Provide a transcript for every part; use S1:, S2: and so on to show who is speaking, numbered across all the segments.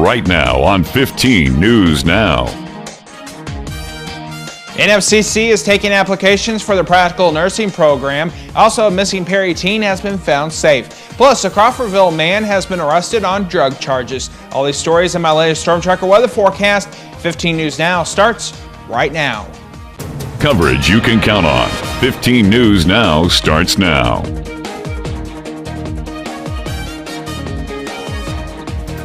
S1: right now on 15 News Now.
S2: NFCC is taking applications for the practical nursing program. Also, a missing Perry teen has been found safe. Plus, a Crawfordville man has been arrested on drug charges. All these stories in my latest Storm Tracker weather forecast. 15 News Now starts right now.
S1: Coverage you can count on. 15 News Now starts now.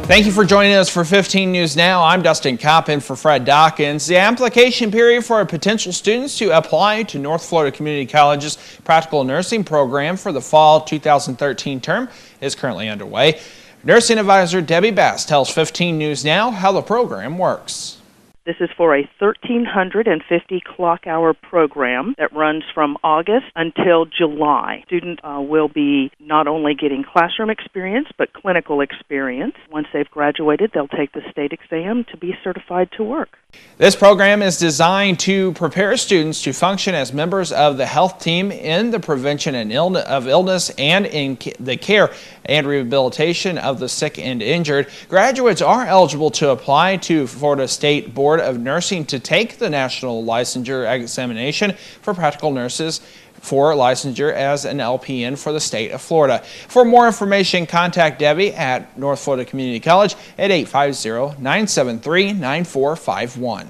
S2: Thank you for joining us for 15 News Now. I'm Dustin Kopp in for Fred Dawkins. The application period for potential students to apply to North Florida Community College's practical nursing program for the fall 2013 term is currently underway. Nursing advisor Debbie Bass tells 15 News Now how the program works.
S3: This is for a 1,350 clock-hour program that runs from August until July. Students will be not only getting classroom experience, but clinical experience. Once they've graduated, they'll take the state exam to be certified to work.
S2: This program is designed to prepare students to function as members of the health team in the prevention of illness and in the care and rehabilitation of the sick and injured. Graduates are eligible to apply to Florida State Board of Nursing to take the national licensure examination for practical nurses for licensure as an LPN for the state of Florida. For more information, contact Debbie at North Florida Community College at 850-973-9451.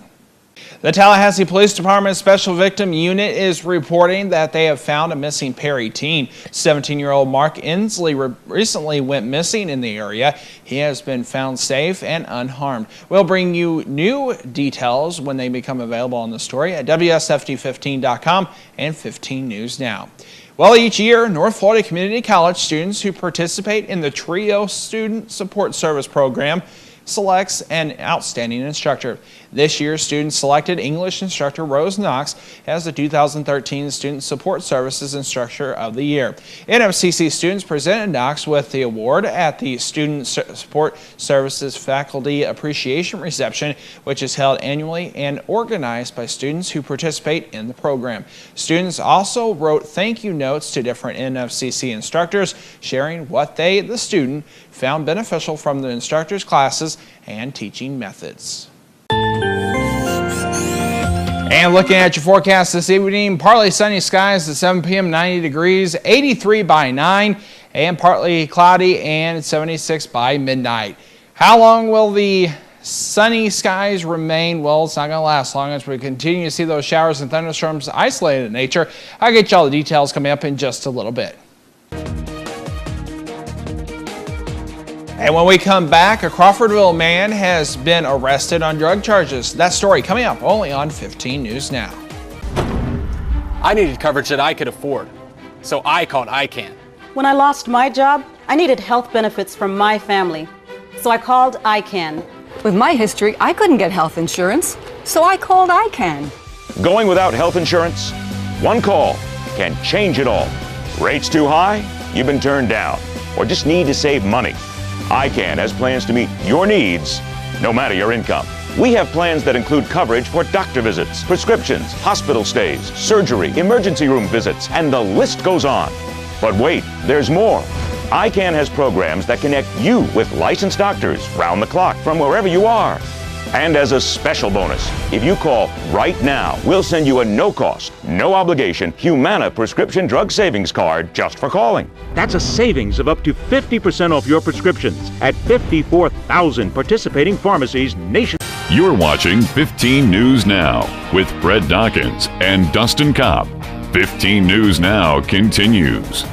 S2: The Tallahassee Police Department Special Victim Unit is reporting that they have found a missing Perry teen. 17-year-old Mark Inslee recently went missing in the area. He has been found safe and unharmed. We'll bring you new details when they become available on the story at WSFD15.com and 15 News Now. Well, each year, North Florida Community College students who participate in the TRIO Student Support Service Program selects an outstanding instructor. This year, students selected English instructor Rose Knox as the 2013 Student Support Services Instructor of the Year. NFCC students presented Knox with the award at the Student Support Services Faculty Appreciation Reception, which is held annually and organized by students who participate in the program. Students also wrote thank you notes to different NFCC instructors, sharing what they, the student, found beneficial from the instructor's classes and teaching methods. And looking at your forecast this evening, partly sunny skies at 7 p.m., 90 degrees, 83 by 9, and partly cloudy and 76 by midnight. How long will the sunny skies remain? Well, it's not going to last long as we continue to see those showers and thunderstorms isolated in nature. I'll get you all the details coming up in just a little bit. And when we come back, a Crawfordville man has been arrested on drug charges. That story coming up only on 15 News Now.
S4: I needed coverage that I could afford, so I called ICANN.
S5: When I lost my job, I needed health benefits from my family, so I called ICANN.
S6: With my history, I couldn't get health insurance, so I called ICANN.
S7: Going without health insurance? One call can change it all. Rates too high? You've been turned down, or just need to save money. ICANN has plans to meet your needs, no matter your income. We have plans that include coverage for doctor visits, prescriptions, hospital stays, surgery, emergency room visits, and the list goes on. But wait, there's more. ICANN has programs that connect you with licensed doctors round the clock from wherever you are. And as a special bonus, if you call right now, we'll send you a no-cost, no-obligation Humana prescription drug savings card just for calling.
S8: That's a savings of up to 50% off your prescriptions at 54,000 participating pharmacies nationwide.
S1: You're watching 15 News Now with Fred Dawkins and Dustin Kopp. 15 News Now continues.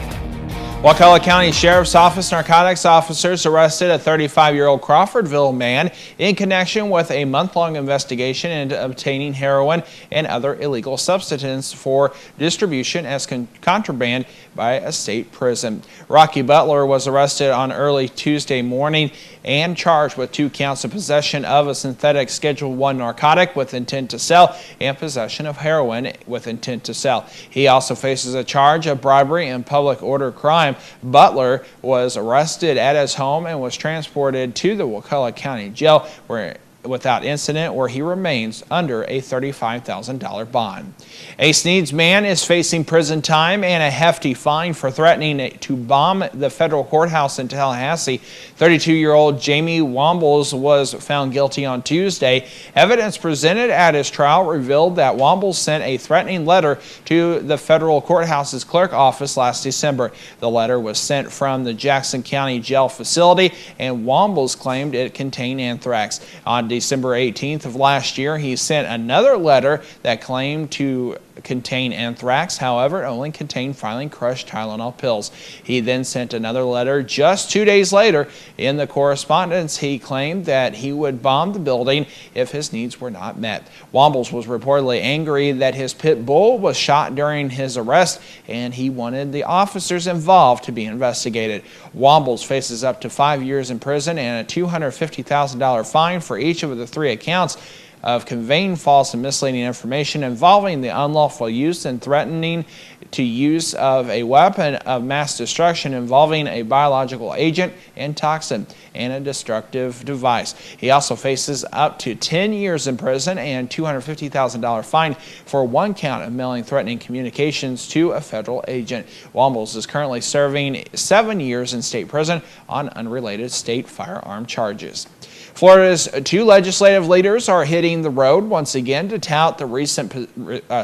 S2: Wakulla County Sheriff's Office narcotics officers arrested a 35-year-old Crawfordville man in connection with a month-long investigation into obtaining heroin and other illegal substances for distribution as contraband by a state prison. Rocky Butler was arrested on early Tuesday morning and charged with 2 counts of possession of a synthetic Schedule I narcotic with intent to sell and possession of heroin with intent to sell. He also faces a charge of bribery and public order crime. Butler was arrested at his home and was transported to the Wakulla County Jail, where without incident, or he remains under a $35,000 bond. A Sneads man is facing prison time and a hefty fine for threatening to bomb the federal courthouse in Tallahassee. 32-year-old Jamie Wombles was found guilty on Tuesday. Evidence presented at his trial revealed that Wombles sent a threatening letter to the federal courthouse's clerk office last December. The letter was sent from the Jackson County Jail facility, and Wombles claimed it contained anthrax. On December 18th of last year, he sent another letter that claimed to contain anthrax. However, it only contained finely crushed Tylenol pills. He then sent another letter just 2 days later. In the correspondence, he claimed that he would bomb the building if his needs were not met. Wombles was reportedly angry that his pit bull was shot during his arrest, and he wanted the officers involved to be investigated. Wombles faces up to 5 years in prison and a $250,000 fine for each of the 3 accounts of conveying false and misleading information involving the unlawful use and threatening to use of a weapon of mass destruction involving a biological agent and toxin and a destructive device. He also faces up to 10 years in prison and $250,000 fine for 1 count of mailing threatening communications to a federal agent. Wombles is currently serving 7 years in state prison on unrelated state firearm charges. Florida's 2 legislative leaders are hitting the road once again to tout the recent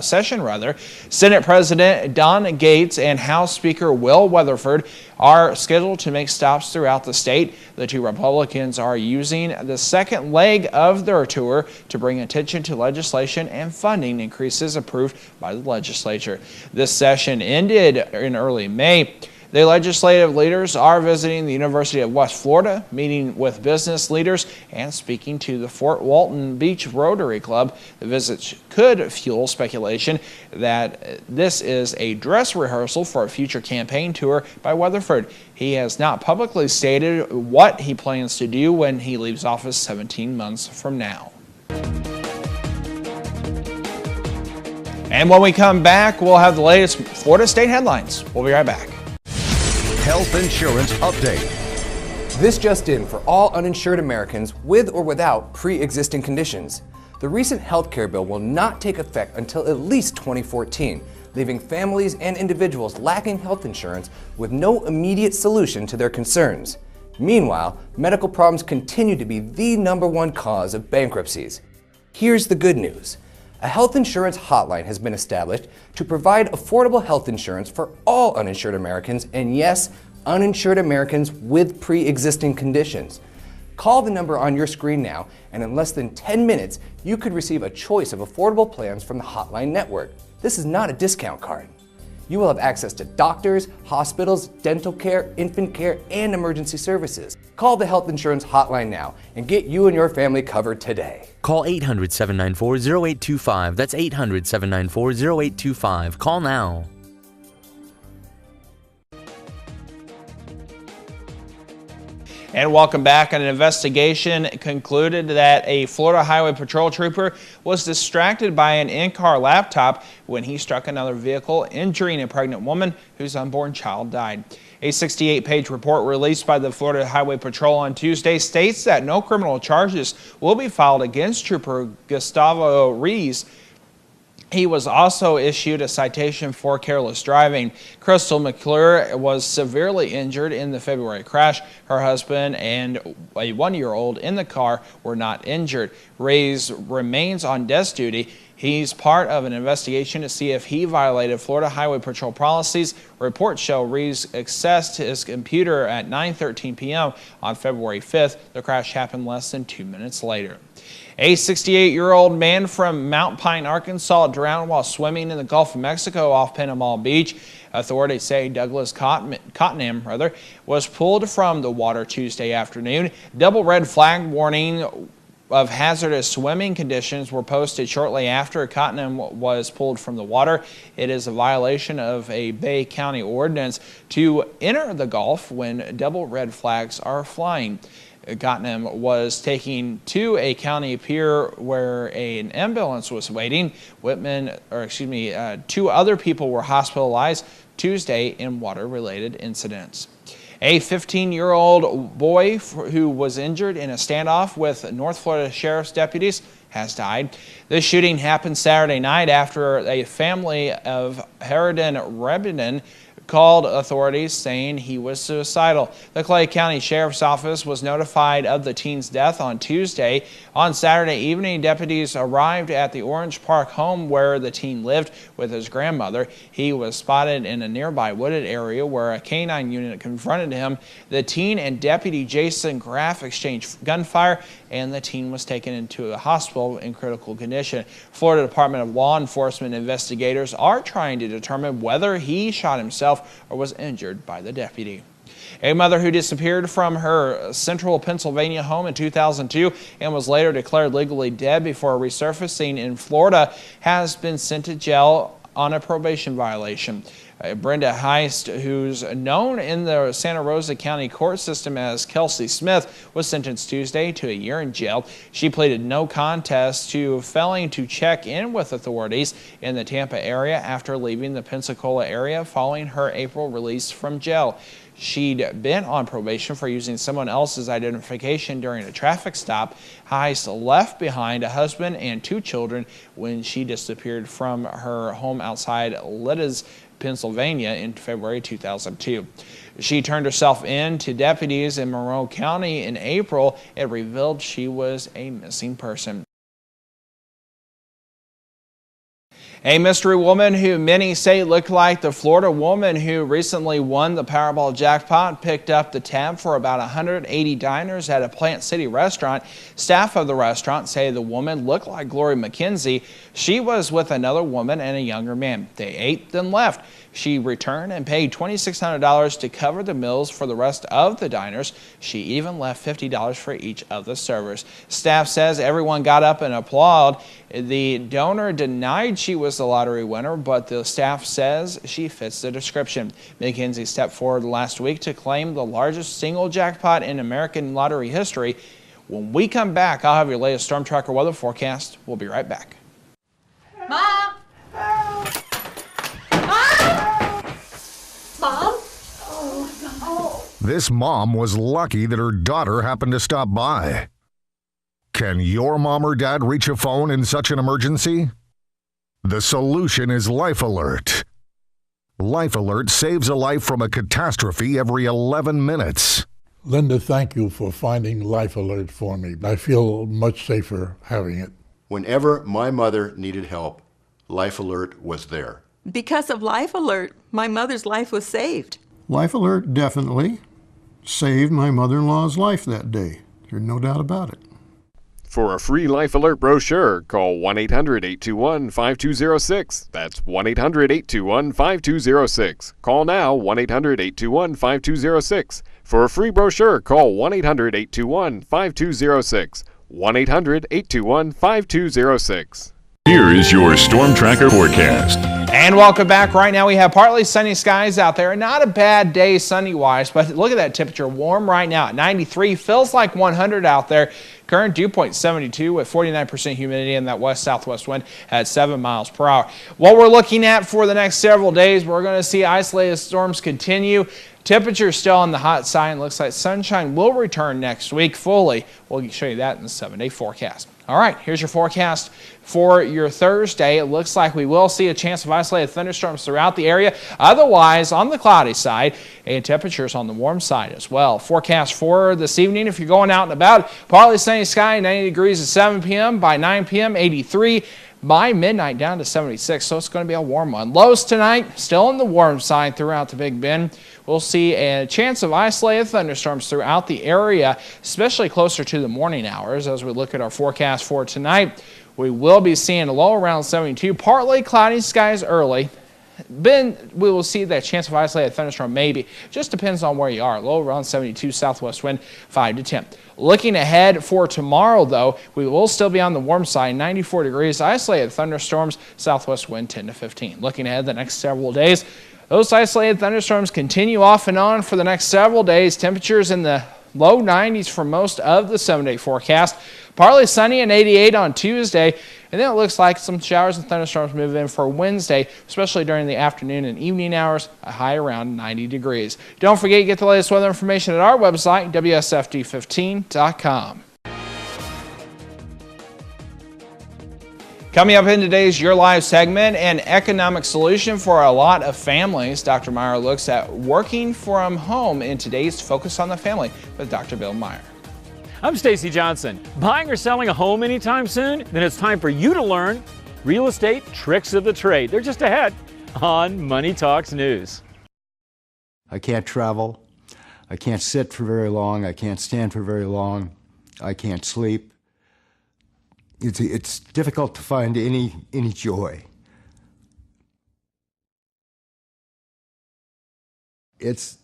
S2: session. Senate President Don Gates and House Speaker Will Weatherford are scheduled to make stops throughout the state. The 2 Republicans are using the second leg of their tour to bring attention to legislation and funding increases approved by the legislature. This session ended in early May. The legislative leaders are visiting the University of West Florida, meeting with business leaders, and speaking to the Fort Walton Beach Rotary Club. The visits could fuel speculation that this is a dress rehearsal for a future campaign tour by Weatherford. He has not publicly stated what he plans to do when he leaves office 17 months from now. And when we come back, we'll have the latest Florida state headlines. We'll be right back.
S9: Health Insurance Update.
S10: This just in for all uninsured Americans with or without pre-existing conditions. The recent health care bill will not take effect until at least 2014, leaving families and individuals lacking health insurance with no immediate solution to their concerns. Meanwhile, medical problems continue to be the #1 cause of bankruptcies. Here's the good news. A health insurance hotline has been established to provide affordable health insurance for all uninsured Americans, and yes, uninsured Americans with pre-existing conditions. Call the number on your screen now, and in less than 10 minutes, you could receive a choice of affordable plans from the Hotline Network. This is not a discount card. You will have access to doctors, hospitals, dental care, infant care, and emergency services. Call the Health Insurance Hotline now and get you and your family covered today.
S11: Call 800-794-0825. That's 800-794-0825. Call now.
S2: And welcome back. An investigation concluded that a Florida Highway Patrol trooper was distracted by an in-car laptop when he struck another vehicle, injuring a pregnant woman whose unborn child died. A 68-page report released by the Florida Highway Patrol on Tuesday states that no criminal charges will be filed against Trooper Gustavo Rees. He was also issued a citation for careless driving. Crystal McClure was severely injured in the February crash. Her husband and a 1-year-old in the car were not injured. Rees remains on desk duty. He's part of an investigation to see if he violated Florida Highway Patrol policies. Reports show Rees accessed his computer at 9:13 p.m. on February 5th. The crash happened less than 2 minutes later. A 68-year-old man from Mount Pine, Arkansas, drowned while swimming in the Gulf of Mexico off Panama Beach. Authorities say Douglas Cottenham was pulled from the water Tuesday afternoon. Double red flag warning of hazardous swimming conditions were posted shortly after Cottenham was pulled from the water. It is a violation of a Bay County ordinance to enter the Gulf when double red flags are flying. Cottenham was taken to a county pier where an ambulance was waiting. 2 other people were hospitalized Tuesday in water-related incidents. A 15-year-old boy who was injured in a standoff with North Florida Sheriff's deputies has died. This shooting happened Saturday night after a family of Harridan Rebinen called authorities saying he was suicidal. The Clay County Sheriff's Office was notified of the teen's death on Tuesday. On Saturday evening, deputies arrived at the Orange Park home where the teen lived with his grandmother. He was spotted in a nearby wooded area where a canine unit confronted him. The teen and Deputy Jason Graff exchanged gunfire, and the teen was taken into a hospital in critical condition. Florida Department of Law Enforcement investigators are trying to determine whether he shot himself or was injured by the deputy. A mother who disappeared from her central Pennsylvania home in 2002 and was later declared legally dead before resurfacing in Florida has been sent to jail on a probation violation. Brenda Heist, who's known in the Santa Rosa County court system as Kelsey Smith, was sentenced Tuesday to a year in jail. She pleaded no contest to failing to check in with authorities in the Tampa area after leaving the Pensacola area following her April release from jail. She'd been on probation for using someone else's identification during a traffic stop. Heist left behind a husband and 2 children when she disappeared from her home outside Lidditz, Pennsylvania in February 2002. She turned herself in to deputies in Monroe County in April and revealed she was a missing person. A mystery woman who many say looked like the Florida woman who recently won the Powerball jackpot picked up the tab for about 180 diners at a Plant City restaurant. Staff of the restaurant say the woman looked like Gloria McKenzie. She was with another woman and a younger man. They ate, then left. She returned and paid $2,600 to cover the meals for the rest of the diners. She even left $50 for each of the servers. Staff says everyone got up and applauded. The donor denied she was the lottery winner, but the staff says she fits the description. McKenzie stepped forward last week to claim the largest single jackpot in American lottery history. When we come back, I'll have your latest Storm Tracker weather forecast. We'll be right back.
S11: Mom! Mom?
S9: This mom was lucky that her daughter happened to stop by. Can your mom or dad reach a phone in such an emergency? The solution is Life Alert. Life Alert saves a life from a catastrophe every 11 minutes.
S12: Linda, thank you for finding Life Alert for me. I feel much safer having it.
S13: Whenever my mother needed help, Life Alert was there.
S6: Because of Life Alert, my mother's life was saved.
S14: Life Alert definitely saved my mother-in-law's life that day. There's no doubt about it.
S15: For a free Life Alert brochure, call 1-800-821-5206. That's 1-800-821-5206. Call now, 1-800-821-5206. For a free brochure, call 1-800-821-5206. 1-800-821-5206.
S1: Here is your Storm Tracker forecast.
S2: And welcome back. Right now we have partly sunny skies out there. Not a bad day sunny-wise, but look at that temperature. Warm right now at 93. Feels like 100 out there. Current dew point 72 with 49% humidity and that west-southwest wind at 7 miles per hour. What we're looking at for the next several days, we're going to see isolated storms continue. Temperature still on the hot side. Looks like sunshine will return next week fully. We'll show you that in the 7-day forecast. All right, here's your forecast for your Thursday. It looks like we will see a chance of isolated thunderstorms throughout the area. Otherwise, on the cloudy side, and temperatures on the warm side as well. Forecast for this evening, if you're going out and about, partly sunny sky, 90 degrees at 7 p.m. By 9 p.m., 83. By midnight, down to 76, so it's going to be a warm one. Lows tonight, still on the warm side throughout the Big Bend. We'll see a chance of isolated thunderstorms throughout the area, especially closer to the morning hours. As we look at our forecast for tonight, we will be seeing a low around 72, partly cloudy skies early. Then we will see that chance of isolated thunderstorm maybe. Just depends on where you are. Low around 72, southwest wind 5 to 10. Looking ahead for tomorrow, though, we will still be on the warm side, 94 degrees, isolated thunderstorms, southwest wind 10 to 15. Looking ahead the next several days, those isolated thunderstorms continue off and on for the next several days. Temperatures in the Low 90s for most of the 7-day forecast. Partly sunny and 88 on Tuesday. And then it looks like some showers and thunderstorms move in for Wednesday, especially during the afternoon and evening hours, a high around 90 degrees. Don't forget to get the latest weather information at our website, WSFD15.com. Coming up in today's Your Life segment, an economic solution for a lot of families. Dr. Meyer looks at working from home in today's Focus on the Family with Dr. Bill Meyer.
S16: I'm Stacy Johnson. Buying or selling a home anytime soon? Then it's time for you to learn real estate tricks of the trade. They're just ahead on Money Talks News.
S17: I can't travel. I can't sit for very long. I can't stand for very long. I can't sleep. It's difficult to find any joy. It's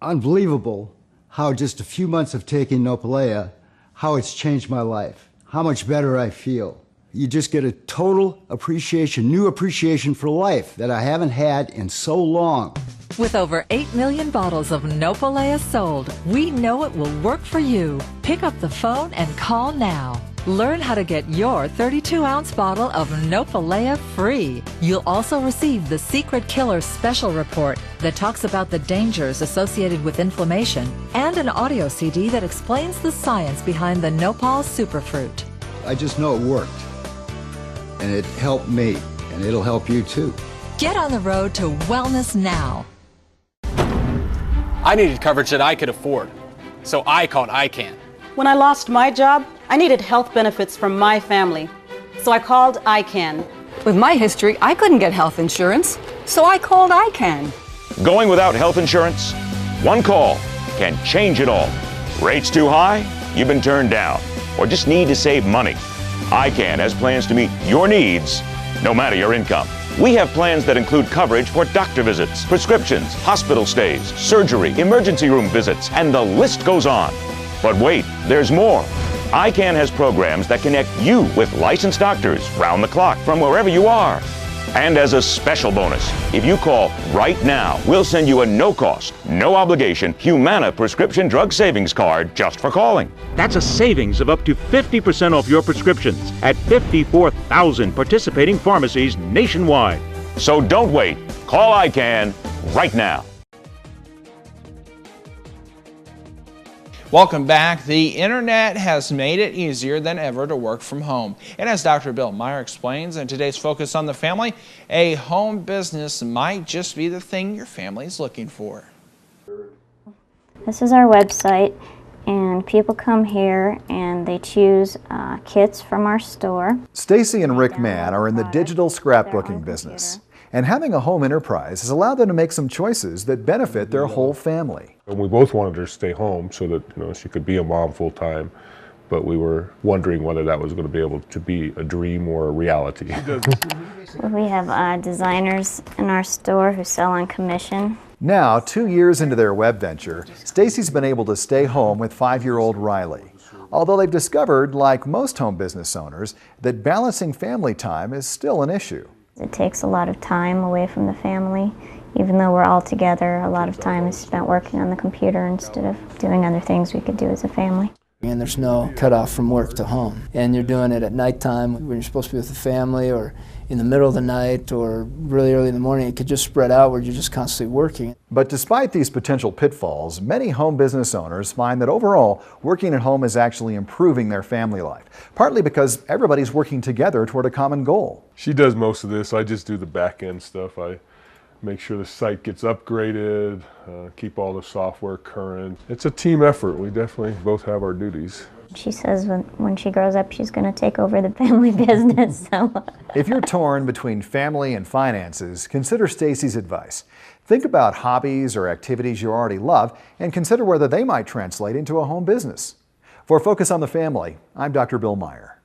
S17: unbelievable how just a few months of taking Nopalea, how it's changed my life, how much better I feel. You just get a total appreciation, new appreciation for life that I haven't had in so long.
S18: With over 8 million bottles of Nopalea sold, we know it will work for you. Pick up the phone and call now. Learn how to get your 32-ounce bottle of Nopalea free. You'll also receive the Secret Killer Special Report that talks about the dangers associated with inflammation and an audio CD that explains the science behind the Nopal Superfruit.
S17: I just know it worked, and it helped me, and it'll help you too.
S18: Get on the road to wellness now.
S4: I needed coverage that I could afford, so I called ICANN.
S5: When I lost my job, I needed health benefits from my family. So I called ICANN.
S6: With my history, I couldn't get health insurance, so I called ICANN.
S7: Going without health insurance? One call can change it all. Rates too high? You've been turned down, or just need to save money. ICANN has plans to meet your needs, no matter your income. We have plans that include coverage for doctor visits, prescriptions, hospital stays, surgery, emergency room visits, and the list goes on. But wait, there's more. ICANN has programs that connect you with licensed doctors round the clock from wherever you are. And as a special bonus, if you call right now, we'll send you a no-cost, no-obligation Humana prescription drug savings card just for calling.
S8: That's a savings of up to 50% off your prescriptions at 54,000 participating pharmacies nationwide.
S7: So don't wait. Call ICANN right now.
S2: Welcome back. The internet has made it easier than ever to work from home. And as Dr. Bill Meyer explains in today's Focus on the Family, a home business might just be the thing your family is looking for.
S19: This is our website, and people come here and they choose kits from our store.
S20: Stacy and Rick Mann are in the digital scrapbooking business. And having a home enterprise has allowed them to make some choices that benefit their whole family.
S21: And we both wanted her to stay home so that she could be a mom full time, but we were wondering whether that was going to be able to be a dream or a reality.
S19: We have designers in our store who sell on commission.
S20: Now, 2 years into their web venture, Stacy's been able to stay home with 5-year-old Riley. Although they've discovered, like most home business owners, that balancing family time is still an issue.
S19: It takes a lot of time away from the family. Even though we're all together, a lot of time is spent working on the computer instead of doing other things we could do as a family.
S22: And there's no cutoff from work to home. And you're doing it at nighttime when you're supposed to be with the family, or in the middle of the night, or really early in the morning. It could just spread out where you're just constantly working.
S20: But despite these potential pitfalls, many home business owners find that overall, working at home is actually improving their family life, partly because everybody's working together toward a common goal.
S21: She does most of this. I just do the back end stuff. I make sure the site gets upgraded, keep all the software current. It's a team effort. We definitely both have our duties.
S19: She says when she grows up, she's going to take over the family business. So.
S20: If you're torn between family and finances, consider Stacy's advice. Think about hobbies or activities you already love and consider whether they might translate into a home business. For Focus on the Family, I'm Dr. Bill Meyer.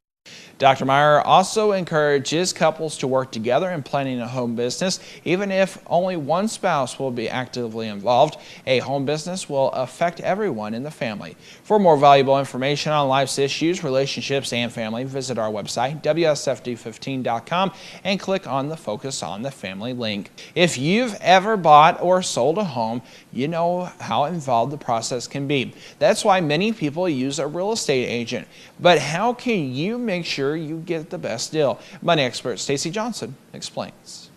S2: Dr. Meyer also encourages couples to work together in planning a home business, even if only one spouse will be actively involved. A home business will affect everyone in the family. For more valuable information on life's issues, relationships, and family, visit our website, WSFD15.com, and click on the Focus on the Family link. If you've ever bought or sold a home, you know how involved the process can be. That's why many people use a real estate agent. But how can you make sure you get the best deal? Money expert Stacy Johnson explains.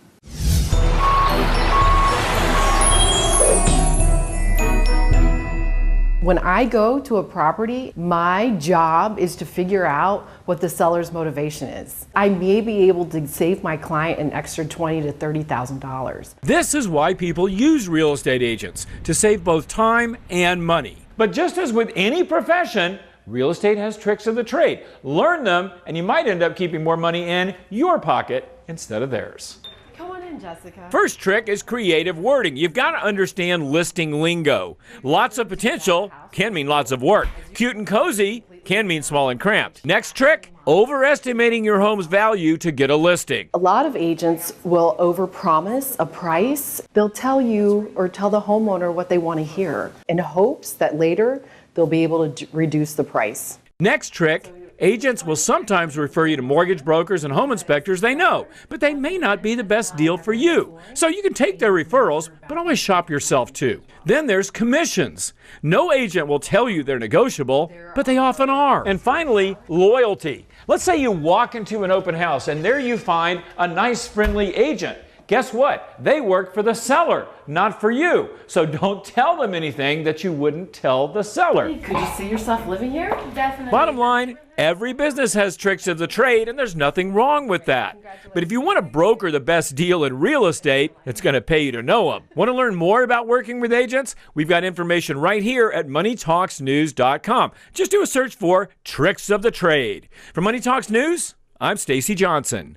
S3: When I go to a property, my job is to figure out what the seller's motivation is. I may be able to save my client an extra $20,000 to $30,000.
S16: This is why people use real estate agents, to save both time and money. But just as with any profession, real estate has tricks of the trade. Learn them, and you might end up keeping more money in your pocket instead of theirs.
S3: Come on in, Jessica.
S16: First trick is creative wording. You've got to understand listing lingo. Lots of potential can mean lots of work. Cute and cozy can mean small and cramped. Next trick, overestimating your home's value to get a listing.
S3: A lot of agents will overpromise a price. They'll tell you or tell the homeowner what they want to hear in hopes that later they'll be able to reduce the price.
S16: Next trick, agents will sometimes refer you to mortgage brokers and home inspectors they know, but they may not be the best deal for you. So you can take their referrals, but always shop yourself too. Then there's commissions. No agent will tell you they're negotiable, but they often are. And finally, loyalty. Let's say you walk into an open house and there you find a nice, friendly agent. Guess what? They work for the seller, not for you. So don't tell them anything that you wouldn't tell the seller.
S3: Could you see yourself living here? Definitely.
S16: Bottom line, every business has tricks of the trade, and there's nothing wrong with that. But if you want to broker the best deal in real estate, it's going to pay you to know them. Want to learn more about working with agents? We've got information right here at MoneyTalksNews.com. Just do a search for Tricks of the Trade. For Money Talks News, I'm Stacy Johnson.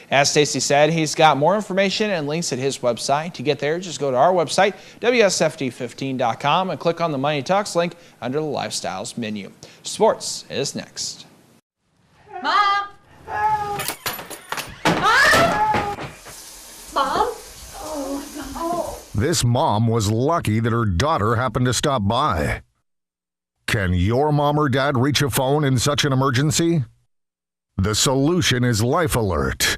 S2: As Stacy said, he's got more information and links at his website. To get there, just go to our website, WSFD15.com, and click on the Money Talks link under the Lifestyles menu. Sports is next.
S11: Mom! Mom?
S9: This mom was lucky that her daughter happened to stop by. Can your mom or dad reach a phone in such an emergency? The solution is Life Alert.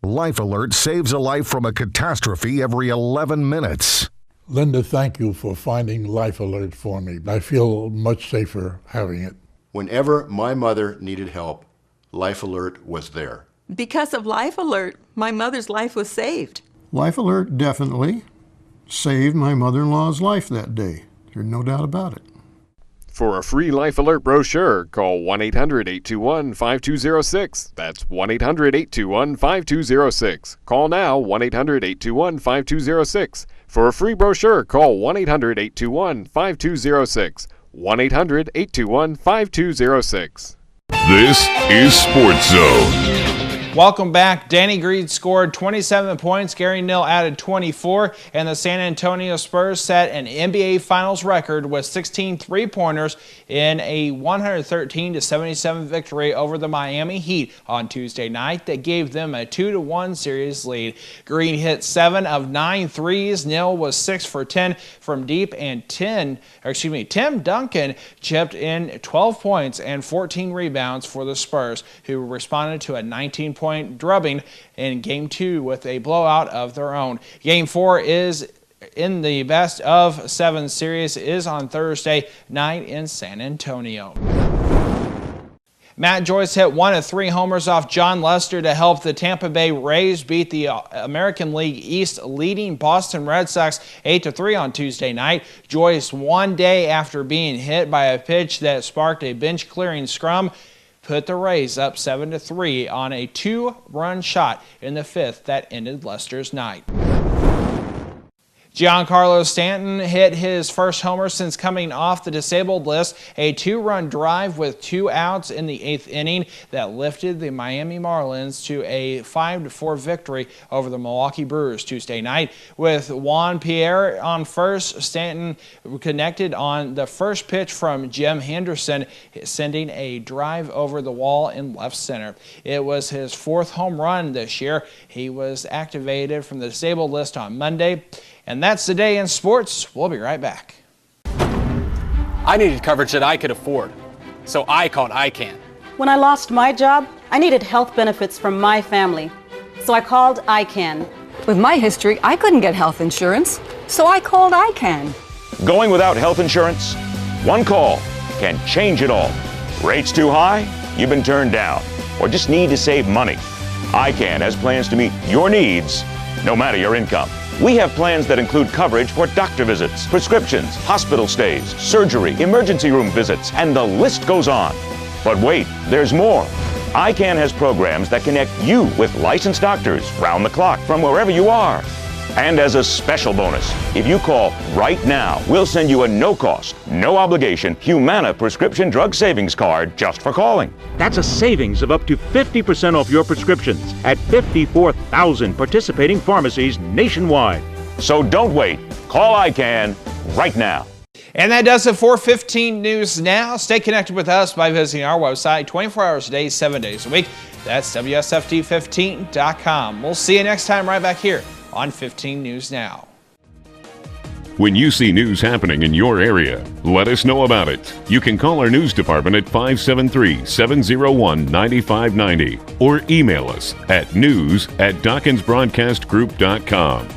S9: Life Alert saves a life from a catastrophe every 11 minutes.
S12: Linda, thank you for finding Life Alert for me. I feel much safer having it.
S13: Whenever my mother needed help, Life Alert was there.
S10: Because of Life Alert, my mother's life was saved.
S14: Life Alert definitely saved my mother-in-law's life that day. There's no doubt about it.
S15: For a free Life Alert brochure, call 1-800-821-5206. That's 1-800-821-5206. Call now, 1-800-821-5206. For a free brochure, call 1-800-821-5206. 1-800-821-5206.
S1: This is Sports Zone.
S2: Welcome back. Danny Green scored 27 points. Gary Neal added 24. And the San Antonio Spurs set an NBA Finals record with 16 three-pointers in a 113-77 victory over the Miami Heat on Tuesday night that gave them a 2-1 series lead. Green hit 7 of 9 threes. Neal was 6 for 10 from deep, and Tim Duncan chipped in 12 points and 14 rebounds for the Spurs, who responded to a 19-point drubbing in Game 2 with a blowout of their own. Game 4 is in the best of 7 series is on Thursday night in San Antonio. Matt Joyce hit 1 of 3 homers off John Lester to help the Tampa Bay Rays beat the American League East leading Boston Red Sox 8-3 on Tuesday night. Joyce, one day after being hit by a pitch that sparked a bench-clearing scrum, put the Rays up 7-3 on a 2-run shot in the 5th that ended Lester's night. Giancarlo Stanton hit his first homer since coming off the disabled list, a 2-run drive with 2 outs in the 8th inning that lifted the Miami Marlins to a 5-4 victory over the Milwaukee Brewers Tuesday night. With Juan Pierre on first, Stanton connected on the first pitch from Jim Henderson, sending a drive over the wall in left center. It was his 4th home run this year. He was activated from the disabled list on Monday. And that's the day in sports. We'll be right back.
S4: I needed coverage that I could afford, so I called ICANN.
S5: When I lost my job, I needed health benefits from my family. So I called ICANN.
S6: With my history, I couldn't get health insurance, so I called ICANN.
S7: Going without health insurance? One call can change it all. Rates too high? You've been turned down, or just need to save money. ICANN has plans to meet your needs, no matter your income. We have plans that include coverage for doctor visits, prescriptions, hospital stays, surgery, emergency room visits, and the list goes on. But wait, there's more. ICANN has programs that connect you with licensed doctors round the clock from wherever you are. And as a special bonus, if you call right now, we'll send you a no-cost, no-obligation Humana prescription drug savings card just for calling.
S8: That's a savings of up to 50% off your prescriptions at 54,000 participating pharmacies nationwide.
S7: So don't wait. Call ICANN right now.
S2: And that does it for 15 News Now. Stay connected with us by visiting our website 24 hours a day, 7 days a week. That's WSFD15.com. We'll see you next time right back here on 15 News Now.
S1: When you see news happening in your area, let us know about it. You can call our news department at 573-701-9590 or email us at news@DawkinsBroadcastGroup.com.